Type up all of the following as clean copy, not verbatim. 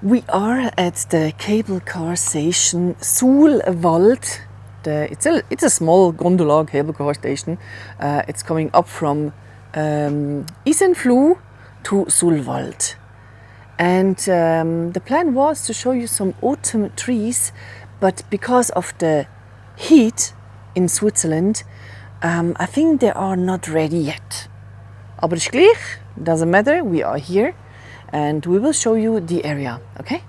We are at the cable car station Sulwald. It's a small gondola cable car station. It's coming up from Isenfluh to Sulwald. And the plan was to show you some autumn trees, but because of the heat in Switzerland, I think they are not ready yet. Aber ist gleich, doesn't matter, we are here and we will show you the area, okay?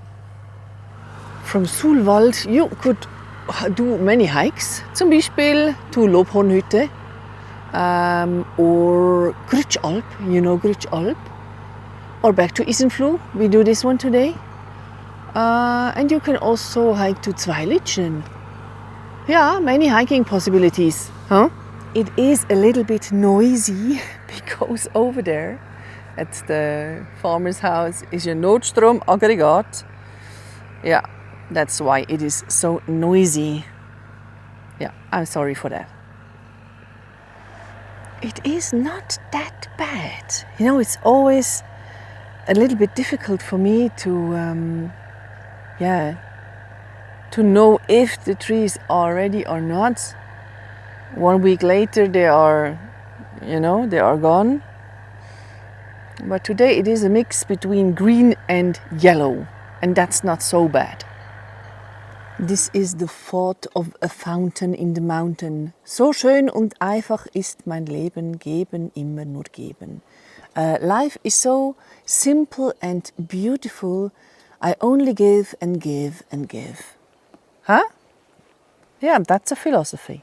From Sulwald you could do many hikes, zum Beispiel to Lobhornhütte or Grütschalp, you know Grütschalp, or back to Isenfluh, we do this one today. And you can also hike to Zweilitschen. Yeah, many hiking possibilities, huh? It is a little bit noisy because over there at the farmer's house is a Notstromaggregat. Yeah, that's why it is so noisy. Yeah, I'm sorry for that. It is not that bad. You know, it's always a little bit difficult for me to know if the trees are ready or not. 1 week later they are gone. But today it is a mix between green and yellow, and that's not so bad. This is the thought of a fountain in the mountain. So schön und einfach ist mein Leben, geben, immer nur geben. Life is so simple and beautiful. I only give and give and give. Huh? Yeah, that's a philosophy.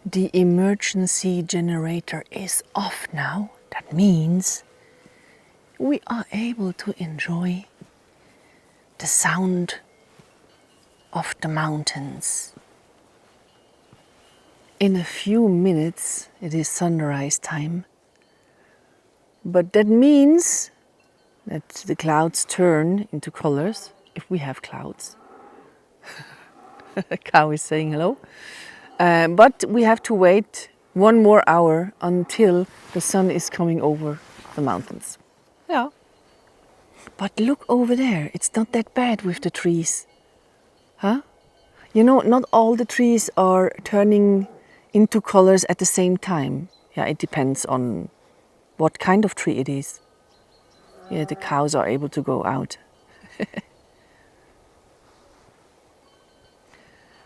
The emergency generator is off now. That means we are able to enjoy the sound of the mountains. In a few minutes it is sunrise time, but that means that the clouds turn into colors, if we have clouds. A cow is saying hello. But we have to wait 1 more hour until the sun is coming over the mountains. Yeah. But look over there, it's not that bad with the trees. Huh? You know, not all the trees are turning into colors at the same time. Yeah, it depends on what kind of tree it is. Yeah, the cows are able to go out.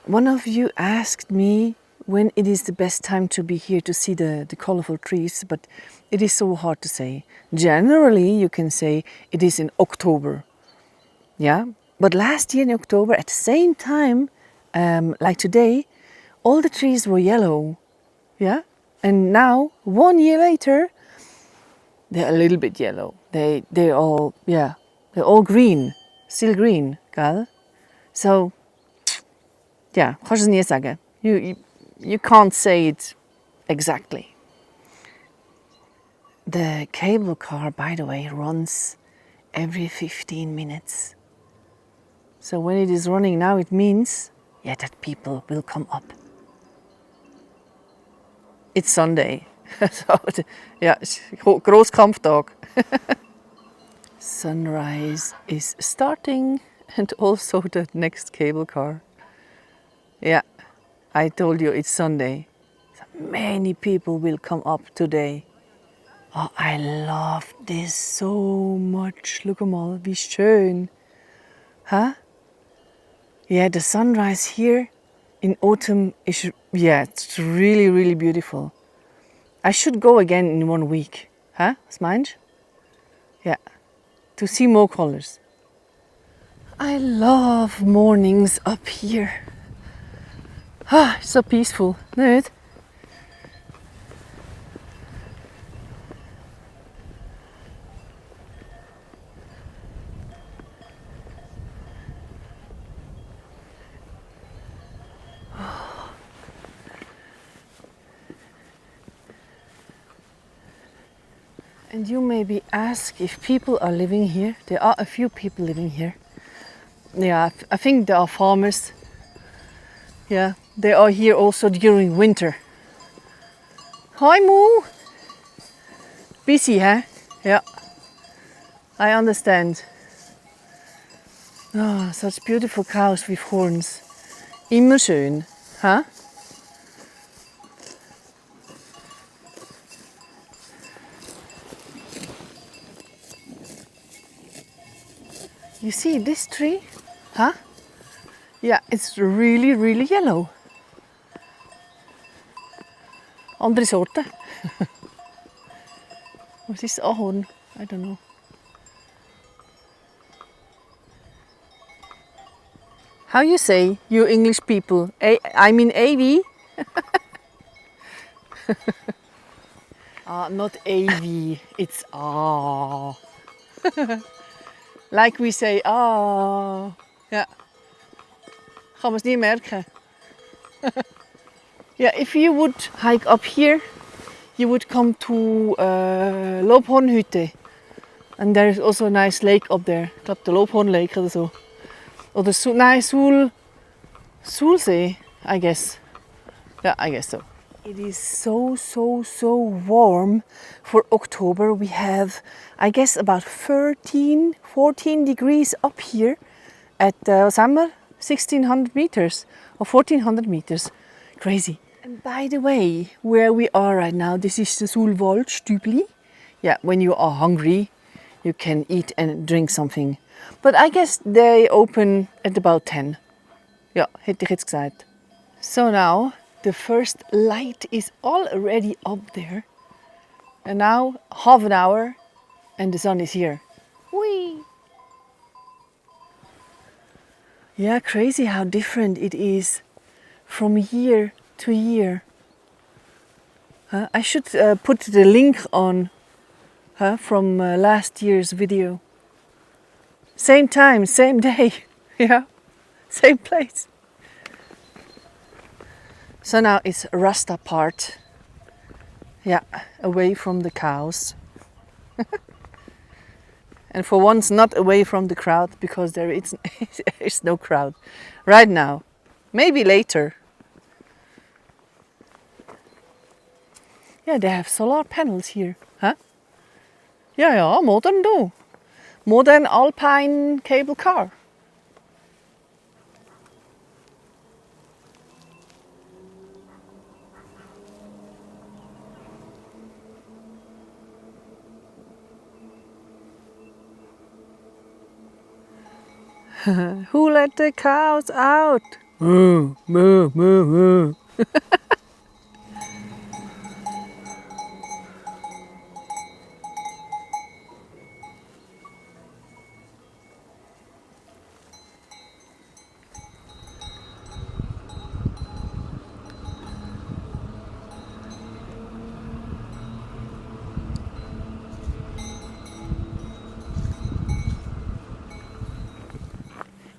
One of you asked me when it is the best time to be here to see the colorful trees, but it is so hard to say. Generally, you can say it is in October. Yeah, but last year in October, at the same time, like today, all the trees were yellow. Yeah, and now 1 year later, they're a little bit yellow. They're all green, still green, gell? So, yeah, kannst du nie sagen. You can't say it exactly. The cable car, by the way, runs every 15 minutes. So when it is running now, it means that people will come up. It's Sunday. So, yeah, Großkampftag. Sunrise is starting, and also the next cable car. Yeah, I told you it's Sunday. So many people will come up today. Oh, I love this so much. Look mal, wie schön. Huh? Yeah, the sunrise here in autumn is, it's really, really beautiful. I should go again in 1 week. Huh? Was meinst? Yeah, to see more colors. I love mornings up here. Ah, so peaceful, niet? And you maybe ask if people are living here. There are a few people living here. Yeah, I think there are farmers. Yeah, they are here also during winter. Hi Moo! Busy, huh? Yeah, I understand. Ah, such beautiful cows with horns. Immer schön, huh? You see this tree? Huh? Yeah, it's really, really yellow. Andere Sorte. Was ist Ahorn? I don't know. How you say, you English people? I mean AV? Not AV, it's ah. Like we say ah. Ja. Kann man es nie merken. Yeah, if you would hike up here, you would come to Loobhoornhütte. And there is also a nice lake up there. Ich glaube, der Loobhoorn Lake oder so. Oder Suhlsee, I guess. Yeah, I guess so. It is so warm for October. We have, I guess, about 13, 14 degrees up here at Sammer, 1600 meters or 1400 meters. Crazy. And by the way, where we are right now, this is the Sulwaldstübli. Yeah, when you are hungry, you can eat and drink something. But I guess they open at about 10. Ja, hätte ich jetzt gesagt. So now the first light is already up there. And now half an hour and the sun is here. Whee! Yeah, crazy how different it is from year to year. I should put the link on from last year's video. Same time, same day. Yeah, same place. So now it's Rasta part. Yeah, away from the cows. And for once not away from the crowd because there is no crowd right now. Maybe later. Yeah, they have solar panels here. Huh? Yeah, modern though. Modern alpine cable car. Who let the cows out? Moo, moo, moo, moo.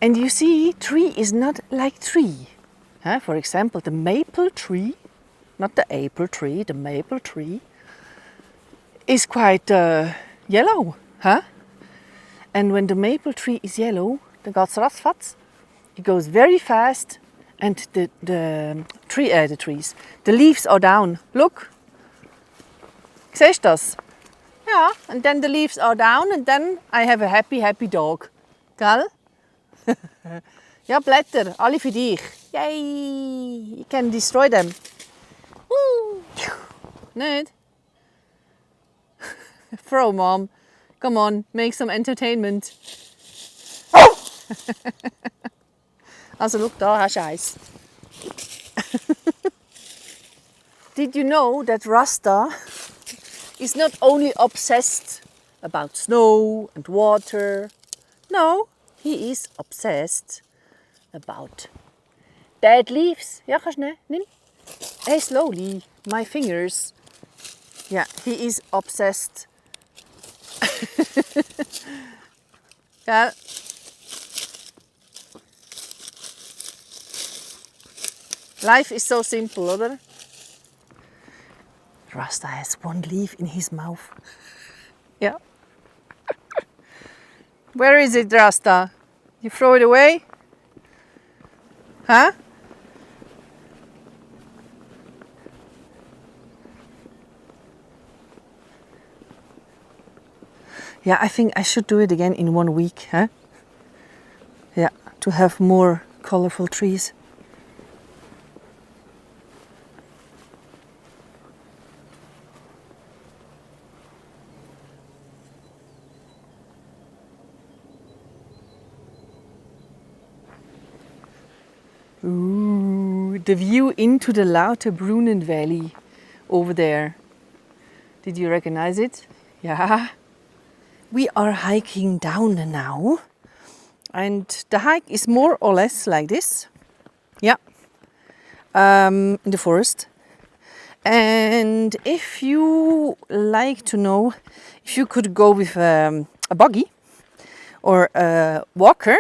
And you see, tree is not like tree. For example, the maple tree, not the apple tree, the maple tree, is quite yellow. And when the maple tree is yellow, then goes ratzfatz. It goes very fast, and the trees, the leaves are down. Look, siehst du das? Yeah, and then the leaves are down, and then I have a happy dog. Gell? Ja, Blätter, alle für dich. Yay! You can destroy them. Woo! Nicht? Throw, Mom. Come on, make some entertainment. Also, look da, hast du eins. Did you know that Rasta is not only obsessed about snow and water? No. He is obsessed about dead leaves. Ja, kannst du nicht? Nimm. Hey, slowly. My fingers. Yeah, he is obsessed. Yeah. Life is so simple, oder? Rasta has one leaf in his mouth. Yeah. Where is it, Rasta? You throw it away? Huh? Yeah, I think I should do it again in 1 week, huh? to have more colorful trees. Ooh, the view into the Lauterbrunnen Valley over there. Did you recognize it? Yeah. We are hiking down now, and the hike is more or less like this. Yeah. In the forest. And if you like to know if you could go with a buggy or a walker,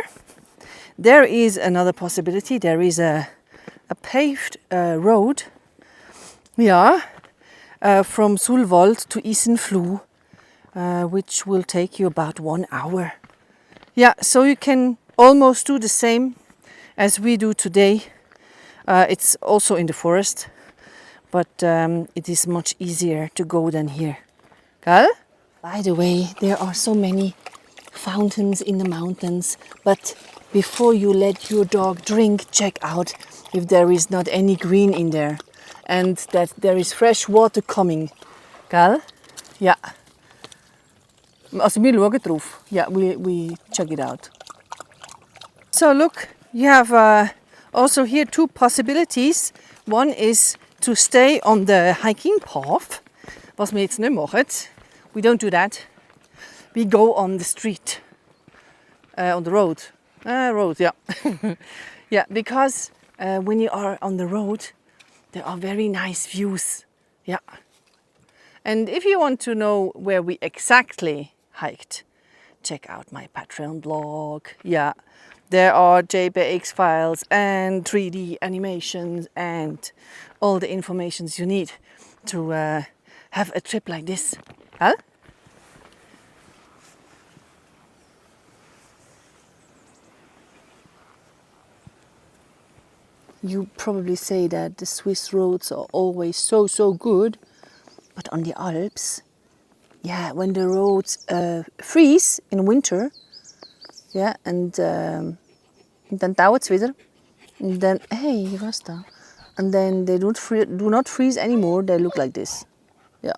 there is another possibility. There is a paved road, yeah, from Sulvold to Isenfluh, which will take you about 1 hour. Yeah, so you can almost do the same as we do today. It's also in the forest, but it is much easier to go than here. Gal? By the way, there are so many fountains in the mountains, but before you let your dog drink, check out if there is not any green in there and that there is fresh water coming. Gal? Ja. Also wir schauen drauf. Yeah, we check it out. So look, you have also here two possibilities. One is to stay on the hiking path, was wir jetzt nicht machen. We don't do that. We go on the street, on the road. Road, yeah. Yeah, because when you are on the road, there are very nice views. Yeah. And if you want to know where we exactly hiked, check out my Patreon blog. Yeah, there are JPEG files and 3D animations and all the informations you need to have a trip like this. Huh? You probably say that the Swiss roads are always so good, but on the Alps, yeah, when the roads freeze in winter, yeah, and then dauert es wieder, and then hey, was da? And then they do not freeze anymore. They look like this, yeah,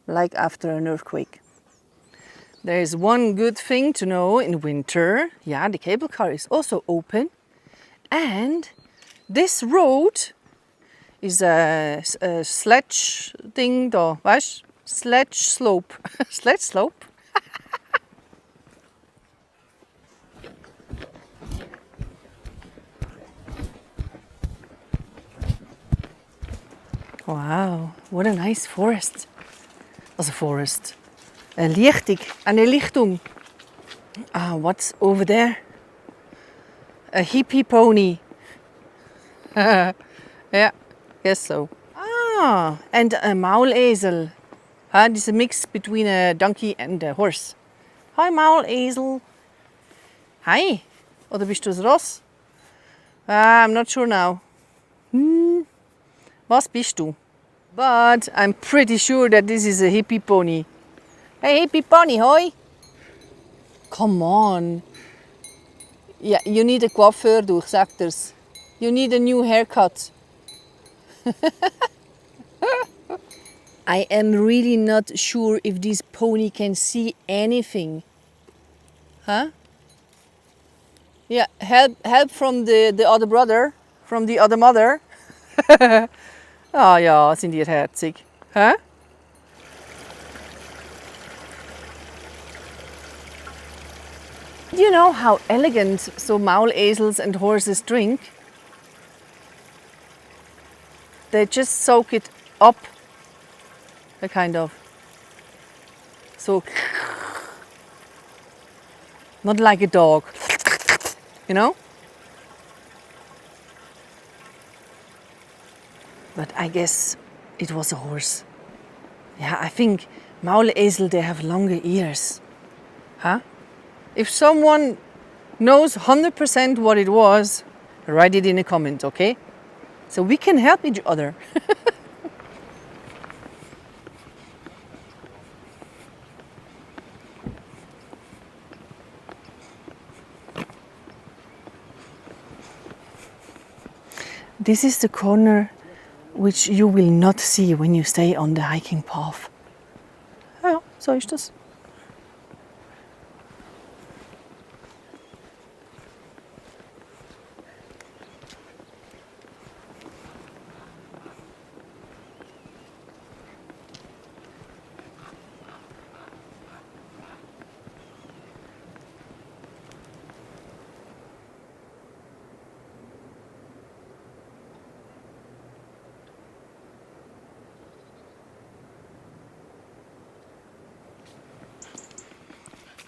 like after an earthquake. There is one good thing to know in winter. Yeah, the cable car is also open, and this road is a sledge thing, da, weißt? Sledge slope. Sledge slope? Wow, what a nice forest. That's a forest. Eine Lichtung. Ah, what's over there? A hippie pony. Yeah, guess so. Ah, and a Maulesel. This is a mix between a donkey and a horse. Hi, Maulesel. Hi. Oder bist du das Ross? I'm not sure now. Was bist du? But I'm pretty sure that this is a hippie pony. Hey, hippie pony, hoi. Come on. Yeah, you need a coiffeur, du, ich sag dir's. You need a new haircut. I am really not sure if this pony can see anything. Huh? Yeah, help from the other brother, from the other mother. Ah ja, sind ihr herzig. Huh? Do you know how elegant so Maulesels and horses drink? They just soak it up, kind of. So, not like a dog, you know? But I guess it was a horse. Yeah, I think Maulesel, they have longer ears. Huh? If someone knows 100% what it was, write it in a comment, okay? So we can help each other. This is the corner which you will not see when you stay on the hiking path. Ja, so ist das.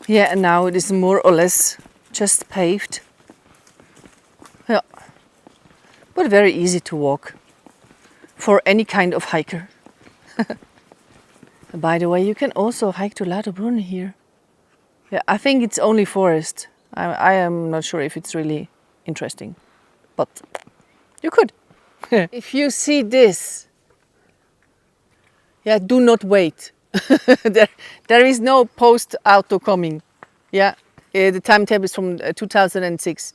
Yeah, and now it is more or less just paved. Yeah, but very easy to walk for any kind of hiker. By the way, you can also hike to Lauterbrunn here. Yeah, I think it's only forest. I am not sure if it's really interesting, but you could. If you see this, yeah, do not wait. there is no post auto coming. Yeah, the timetable is from 2006.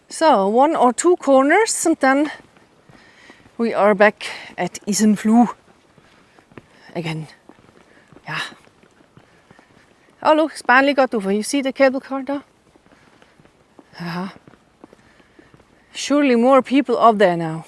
So 1 or 2 corners and then we are back at Isenfluh again. Yeah. Oh look, Spanley got over. You see the cable car there? Surely more people up there now.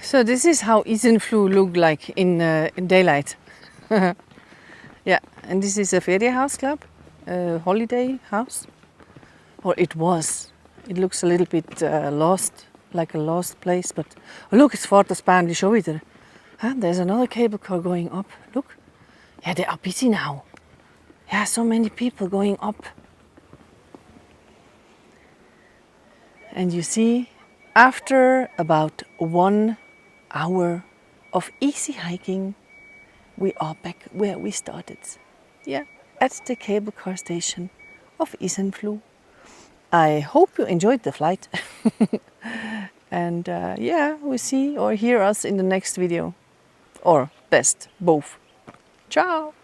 So this is how Isenfluh looked like in daylight. Yeah, and this is a Ferienhaus Club, a holiday house. Or it was. It looks a little bit lost, like a lost place, but oh, look, it's Vaterspan, show it there. Huh? There's another cable car going up. Look. Yeah, they are busy now. Yeah, so many people going up. And you see, after about 1 hour of easy hiking, we are back where we started. Yeah, at the cable car station of Isenfluh. I hope you enjoyed the flight. And yeah, we see or hear us in the next video. Or best, both. Ciao!